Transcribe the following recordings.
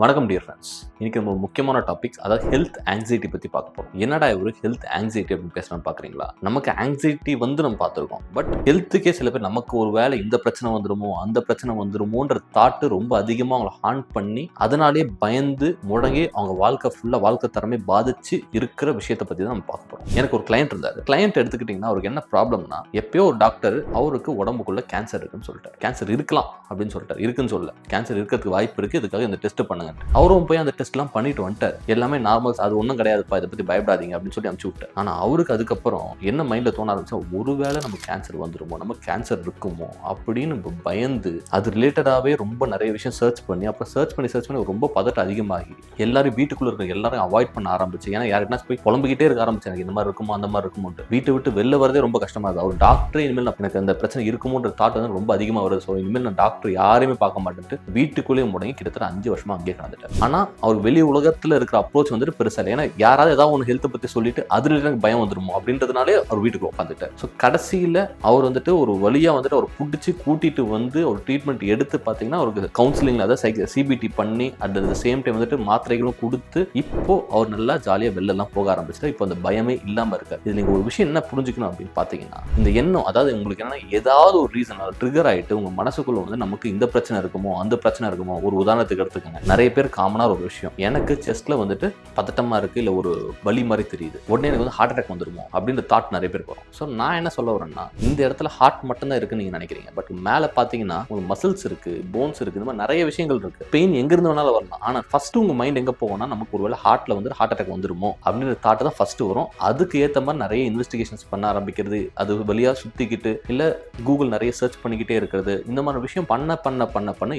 வணக்கம் dear friends. இன்னைக்கு நம்ம முக்கியமான டாபிக்ஸ், அதாவது ஹெல்த் ஆங்ஸைட்டி பற்றி பார்க்க போகிறோம். என்னடா ஒரு ஹெல்த் ஆங்ஸைட்டி அப்படின்னு பேசணும்னு பார்க்குறீங்களா? நமக்கு ஆங்ஸைட்டி நம்ம பார்த்துருக்கோம். பட் ஹெல்த்துக்கே சில பேர் நமக்கு ஒரு வேலை இந்த பிரச்சனை வந்துருமோ அந்த பிரச்சனை வந்துருமோன்ற தாட்டு ரொம்ப அதிகமாக அவங்களை ஹாண்ட் பண்ணி அதனாலே பயந்து முடங்கி அவங்க வாழ்க்கை தரமே பாதிச்சு இருக்கிற விஷயத்தை பற்றி தான் நம்ம பார்க்க போகிறோம். எனக்கு ஒரு கிளையண்ட் இருந்தார். கிளையண்ட் எடுத்துக்கிட்டிங்கன்னா அவருக்கு என்ன ப்ராப்ளம்னா, எப்பயோ ஒரு டாக்டர் அவருக்கு உடம்புக்குள்ள கேன்சர் இருக்குன்னு சொல்லிட்டார். கேன்சர் இருக்கலாம் அப்படின்னு சொல்லிட்டார். இருக்குன்னு சொல்ல, கேன்சர் இருக்கிறதுக்கு வாய்ப்பு இருக்குது, இதுக்காக இந்த டெஸ்ட் பண்ணுங்க. அவரும் போய் அந்த டெஸ்ட்லாம் பண்ணிட்டு வந்துட்டார். எல்லாமே நார்மல்ஸ், அது ஒன்றும் கிடையாதுப்பா, இதை பற்றி பயப்படாதீங்க அப்படின்னு சொல்லி அனுப்பிச்சு விட்டார். ஆனால் அவருக்கு அதுக்கப்புறம் என்ன மைண்டில் தோண ஆரம்பிச்சா, ஒருவேளை நம்ம கேன்சர் வந்துருமோ, நம்ம கேன்சர் இருக்குமோ அப்படின்னு பயந்து அது ரிலேட்டடாகவே ரொம்ப நிறைய விஷயம் சர்ச் பண்ணி ரொம்ப பதட்டம் அதிகமாகி எல்லாரும் வீட்டுக்குள்ள இருக்க எல்லாரும் அவாய்ட் பண்ண ஆரம்பிச்சு. ஏன்னா யாருன்னா போய் புலம்பிக்கிட்டே இருக்க ஆரம்பிச்சு, எனக்கு இந்த மாதிரி இருக்குமோ அந்த மாதிரி இருக்குமோட்டு. வீட்டை விட்டு வெளில வரதே ரொம்ப கஷ்டமா இருக்குது. அவர் டாக்டரே இனிமேல் எனக்கு அந்த பிரச்சனை இருக்குமோன்ற தாட் வந்து ரொம்ப அதிகமாக வருது. ஸோ இனிமேல் நான் டாக்டர் யாரையுமே பார்க்க மாட்டேன்ட்டு வீட்டுக்குள்ளேயே முடங்கி கிட்டத்தட்ட 5 வருஷமா அங்கேயே கடந்துட்டார். ஆனா அவர் வெளி உலகத்துல இருக்கிற அப்ரோச் வந்துட்டு பெருசா இல்லை. ஏன்னா யாராவது ஏதாவது ஒன்று ஹெல்த்தை பத்தி சொல்லிட்டு அதுல எனக்கு பயம் வந்துருமோ அப்படின்றதுனாலே அவர் வீட்டுக்கு உட்காந்துட்டார். ஸோ கடைசியில அவர் வந்துட்டு ஒரு வழியா வந்துட்டு அவர் பிடிச்சி கூட்டிட்டு வந்து ஒரு ட்ரீட்மெண்ட் எடுத்து பார்த்தீங்கன்னா அவருக்கு கவுன்சிலிங், அதாவது சிபிடி பண்ணி அட் த சேம் டைம் வந்துட்டு மாத்திரைகளும் கொடுத்து இப்போ அவர் நல்லா ஜாலியாக வெளிலலாம் போக ஆரம்பிச்சுட்டு இப்போ அந்த பயமே இல்லாமல் இருக்கார். இது நீங்கள் ஒரு விஷயம் என்ன புரிஞ்சுக்கணும் அப்படின்னு பார்த்தீங்கன்னா, இந்த எண்ணம், அதாவது உங்களுக்கு என்னன்னா ஏதாவது ஒரு ரீசன் ட்ரிகர் ஆகிட்டு உங்க மனசுக்குள்ள வந்து நமக்கு இந்த பிரச்சனை இருக்குமோ அந்த பிரச்சனை இருக்குமோ. ஒரு உதாரணத்துக்கு எடுத்துக்கோங்க. நிறைய பேர் காமனாக ஒரு விஷயம், எனக்கு செஸ்ட்ல வந்துட்டு பதட்டமா இருக்கு, இல்லை ஒரு வலி மாதிரி தெரியுது, உடனே எனக்கு வந்து ஹார்ட் அட்டாக் வந்துருமோ அப்படின்ற தாட் நிறைய பேர் வரும். ஸோ நான் என்ன சொல்ல வரேன்னா, இந்த இடத்துல ஹார்ட் மட்டும்தான் இருக்குன்னு நீங்க நினைக்கிறீங்க. பட் மேலே பார்த்தீங்கன்னா உங்களுக்கு மசில்ஸ் இருக்கு, போன்ஸ் இருக்கு, இந்த மாதிரி நிறைய விஷயங்கள் இருக்கு. பெயின் எங்கிருந்து வேணாலும் வரலாம். ஆனால் ஃபர்ஸ்ட் உங்க மைண்ட் எங்க போகும்னா, நமக்கு ஒருவேளை ஹார்ட்ல வந்து ஹார்ட் அட்டாக் வந்துருமோ அப்படின்ற தாட் தான் ஃபர்ஸ்ட் வரும். அதுக்கு ஏற்ற மாதிரி நிறைய இன்வெஸ்டிகேஷன்ஸ் பண்ண ஆரம்பிக்கிறது, அது வழியா சுத்திக்கிட்டு இல்லை கூகுள் நிறைய சர்ச் பண்ணிக்கிட்டே இருக்கிறது, இந்த மாதிரி விஷயம் பண்ண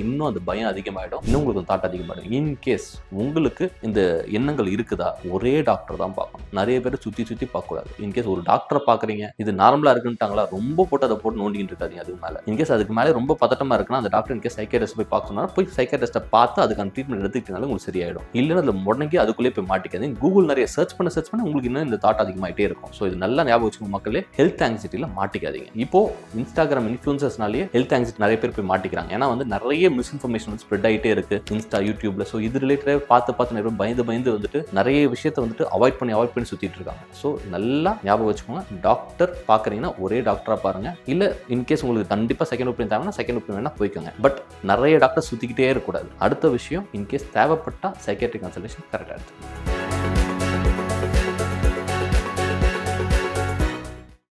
இன்னும் அந்த பயம் அதிகமாயிடும், இன்னும் உங்களுக்கு தாட் அதிகமாயிடும். இன்கேஸ் உங்களுக்கு இந்த எண்ணங்கள் இருக்குதா, ஒரே டாக்டர் தான் பார்க்கணும். நிறைய பேர் சுற்றி பார்க்கக்கூடாது. இன்கேஸ் ஒரு டாக்டரை பார்க்குறீங்க, இது நார்மலா இருக்குன்ட்டாங்களா, ரொம்ப போட்டு அதை போட்டு நோண்டிட்டு இருக்காதீங்க. அதுக்கு மேலே இன்கேஸ் அதுக்கு மேலே ரொம்ப பதட்டமா இருக்குன்னா, அந்த டாக்டர் இன்கேஸ் சைக்காட்ரிஸ்ட் போய் பார்க்க சொன்னா போய் சைக்காட்ரிஸ்ட்டை பார்த்து அதுக்கான ட்ரீட்மெண்ட் எடுத்துக்கிட்டனால உங்களுக்கு சரியாயிடும். இல்லைன்னா அதில் முடங்கி அதுக்குள்ளே போய் மாட்டிக்காதீங்க. கூகுள் நிறைய சர்ச் பண்ண உங்களுக்கு இன்னும் இந்த தாட் அதிகமாகிட்டே இருக்கும். ஸோ இது நல்லா ஞாபகம் வச்சுக்கோங்க மக்களே, ஹெல்த் ஆங்ஸைட்டியில் மாட்டிக்காதீங்க. இப்போ இன்ஸ்டாகிராம் இன்ஃப்ளூயன்சர்ஸ்னாலேயே ஹெல்த் ஆங்ஸைட்டி நிறைய பேர் போய் மாட்டிக்கிறாங்க. ஏன்னா வந்து நிறைய மிஸ்இன்ஃபர்மேஷன் ஸ்ப்ரெட் ஆகிட்டே இருக்கு இன்ஸ்டா, யூடியூப்ல. ஸோ இது ரிலேட்டடாக பார்த்து நிறைய பயந்து வந்துட்டு நிறைய விஷயத்தை வந்துட்டு அவாய்ட் பண்ணி சுத்திட்டு இருக்காங்க. ஸோ நல்லா ஞாபகம் வச்சுக்கோங்க, டாக்டர் பார்க்குறீங்கன்னா ஒரே டாக்டரா பாருங்க. இல்லை இன்கேஸ் உங்களுக்கு கண்டிப்பாக செகண்ட் ஒப்பீனியன் தேவைன்னா செகண்ட் ஒப்பீனியன் வேணா போய்க்கோங்க. பட் நிறைய டாக்டர் சுத்திக்கிட்டே இருக்கக்கூடாது. அடுத்த விஷயம், இன்கேஸ் தேவைப்பட்டா சைக்காட்ரிக் கன்சல்டேஷன் கரெக்டாக எடுத்துக்கோங்க.